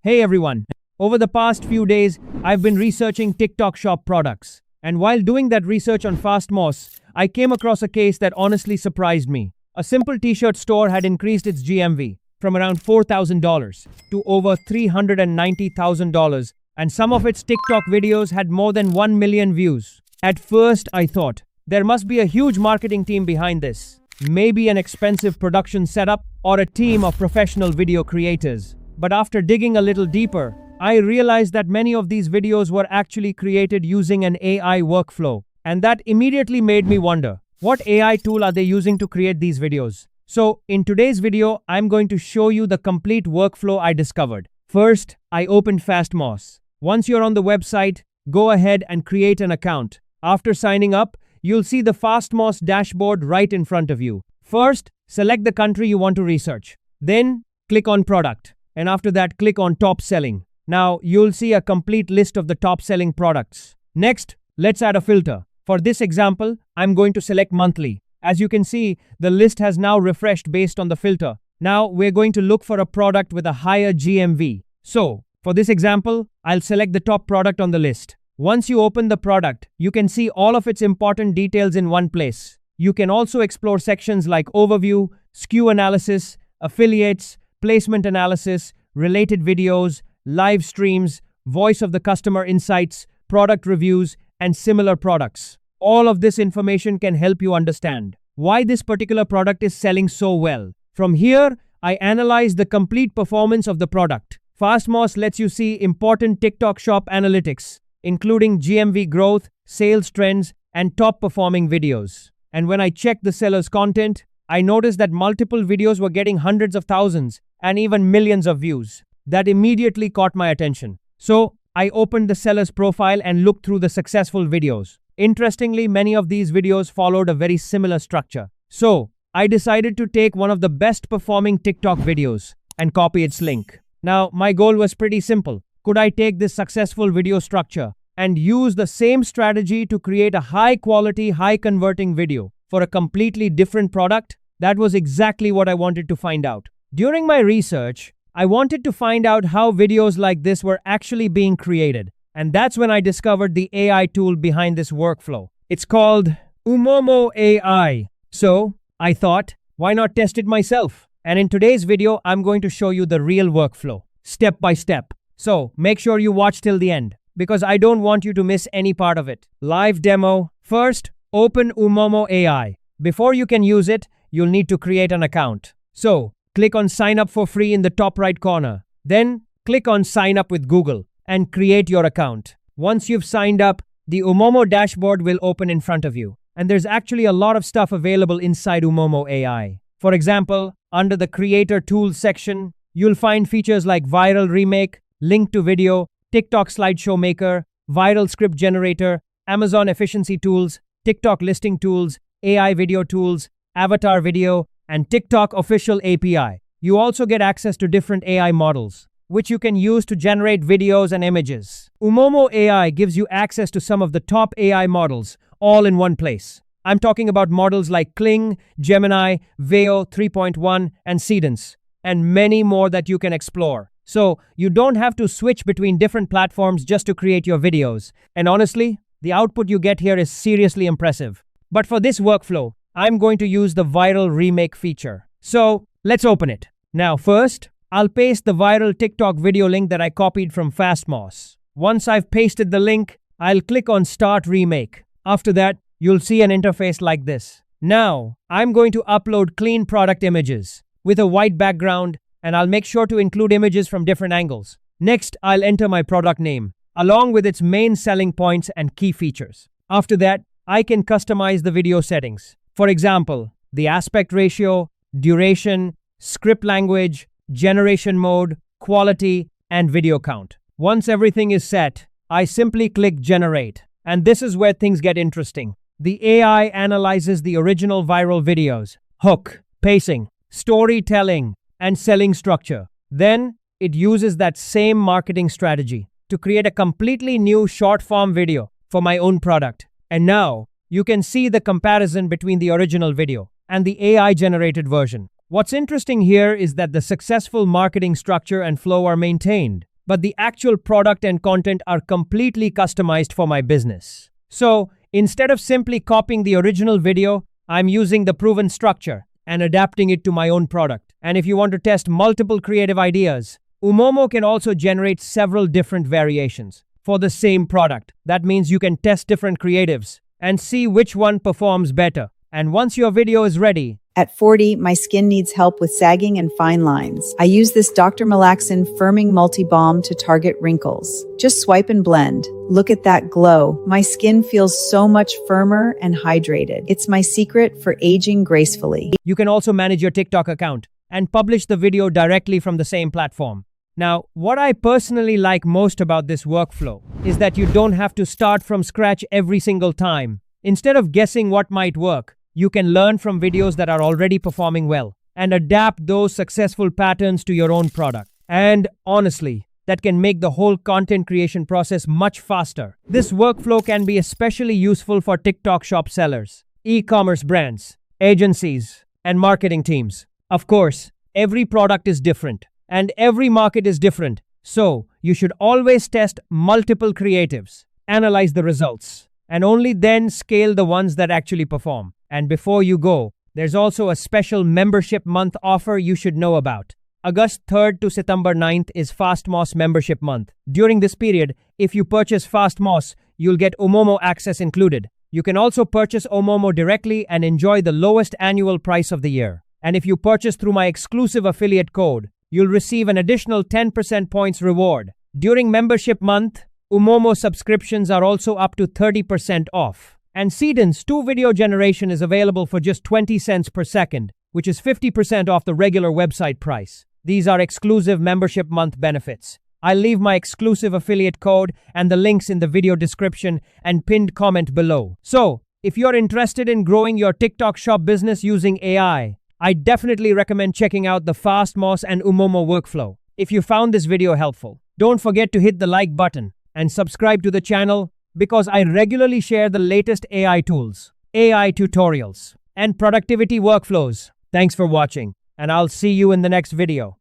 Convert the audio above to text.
Hey everyone. Over the past few days, I've been researching TikTok Shop products. And while doing that research on Fastmoss, I came across a case that honestly surprised me. A simple t-shirt store had increased its GMV from around $4,000 to over $390,000, and some of its TikTok videos had more than 1 million views. At first, I thought, there must be a huge marketing team behind this. Maybe an expensive production setup or a team of professional video creators. But after digging a little deeper, I realized that many of these videos were actually created using an AI workflow. And that immediately made me wonder, what AI tool are they using to create these videos? So, in today's video, I'm going to show you the complete workflow I discovered. First, I opened Fastmoss. Once you're on the website, go ahead and create an account. After signing up, you'll see the Fastmoss dashboard right in front of you. First, select the country you want to research. Then, click on Product. And after that, click on Top Selling. Now, you'll see a complete list of the top selling products. Next, let's add a filter. For this example, I'm going to select monthly. As you can see, the list has now refreshed based on the filter. Now, we're going to look for a product with a higher GMV. So, for this example, I'll select the top product on the list. Once you open the product, you can see all of its important details in one place. You can also explore sections like Overview, SKU Analysis, Affiliates, Placement Analysis, Related Videos, Live Streams, Voice of the Customer Insights, Product Reviews, and similar products. All of this information can help you understand why this particular product is selling so well. From here, I analyze the complete performance of the product. Fastmoss lets you see important TikTok Shop analytics, including GMV growth, sales trends, and top performing videos. And when I checked the seller's content, I noticed that multiple videos were getting hundreds of thousands and even millions of views. That immediately caught my attention. So, I opened the seller's profile and looked through the successful videos. Interestingly, many of these videos followed a very similar structure. So, I decided to take one of the best performing TikTok videos and copy its link. Now, my goal was pretty simple. Could I take this successful video structure and use the same strategy to create a high-quality, high-converting video for a completely different product? That was exactly what I wanted to find out. During my research, I wanted to find out how videos like this were actually being created. And that's when I discovered the AI tool behind this workflow. It's called Umomo AI. So, I thought, why not test it myself? And in today's video, I'm going to show you the real workflow, step by step. So, make sure you watch till the end, because I don't want you to miss any part of it. Live demo. First, open Umomo AI. Before you can use it, you'll need to create an account. So, click on Sign Up for Free in the top right corner. Then, click on Sign Up with Google and create your account. Once you've signed up, the Umomo dashboard will open in front of you. And there's actually a lot of stuff available inside Umomo AI. For example, under the Creator Tools section, you'll find features like Viral Remake, Link to Video, TikTok Slideshow Maker, Viral Script Generator, Amazon Efficiency Tools, TikTok Listing Tools, AI Video Tools, Avatar Video, and TikTok Official API. You also get access to different AI models, which you can use to generate videos and images. Umomo AI gives you access to some of the top AI models, all in one place. I'm talking about models like Kling, Gemini, Veo 3.1, and Seedance, and many more that you can explore. So, you don't have to switch between different platforms just to create your videos. And honestly, the output you get here is seriously impressive. But for this workflow, I'm going to use the Viral Remake feature. So, let's open it. Now first, I'll paste the viral TikTok video link that I copied from Fastmoss. Once I've pasted the link, I'll click on Start Remake. After that, you'll see an interface like this. Now, I'm going to upload clean product images with a white background, and I'll make sure to include images from different angles. Next, I'll enter my product name, along with its main selling points and key features. After that, I can customize the video settings. For example, the aspect ratio, duration, script language, generation mode, quality, and video count. Once everything is set, I simply click Generate. And this is where things get interesting. The AI analyzes the original viral videos, hook, pacing, storytelling, and selling structure. Then, it uses that same marketing strategy to create a completely new short-form video for my own product. And now, you can see the comparison between the original video and the AI-generated version. What's interesting here is that the successful marketing structure and flow are maintained. but the actual product and content are completely customized for my business. So, instead of simply copying the original video, I'm using the proven structure and adapting it to my own product. And if you want to test multiple creative ideas, Umomo can also generate several different variations for the same product. That means you can test different creatives and see which one performs better. And once your video is ready, At 40, my skin needs help with sagging and fine lines. I use this Dr. Malaxin Firming Multi-Balm to target wrinkles. Just swipe and blend. Look at that glow. My skin feels so much firmer and hydrated. It's my secret for aging gracefully. you can also manage your TikTok account and publish the video directly from the same platform. Now, what I personally like most about this workflow is that you don't have to start from scratch every single time. Instead of guessing what might work, you can learn from videos that are already performing well and adapt those successful patterns to your own product. And honestly, that can make the whole content creation process much faster. This workflow can be especially useful for TikTok shop sellers, e-commerce brands, agencies, and marketing teams. Of course, every product is different and every market is different. So, you should always test multiple creatives, analyze the results, and only then scale the ones that actually perform. And before you go, there's also a special membership month offer you should know about. August 3rd to September 9th is FastMoss membership month. During this period, if you purchase FastMoss, you'll get Umomo access included. You can also purchase Umomo directly and enjoy the lowest annual price of the year. And if you purchase through my exclusive affiliate code, you'll receive an additional 10% points reward. During membership month, Umomo subscriptions are also up to 30% off. And Seedance 2 video generation is available for just 20 cents per second, which is 50% off the regular website price. These are exclusive membership month benefits. I'll leave my exclusive affiliate code and the links in the video description and pinned comment below. So, if you're interested in growing your TikTok shop business using AI, I definitely recommend checking out the FastMoss and Umomo workflow. If you found this video helpful, don't forget to hit the like button and subscribe to the channel because I regularly share the latest AI tools, AI tutorials, and productivity workflows. Thanks for watching, and I'll see you in the next video.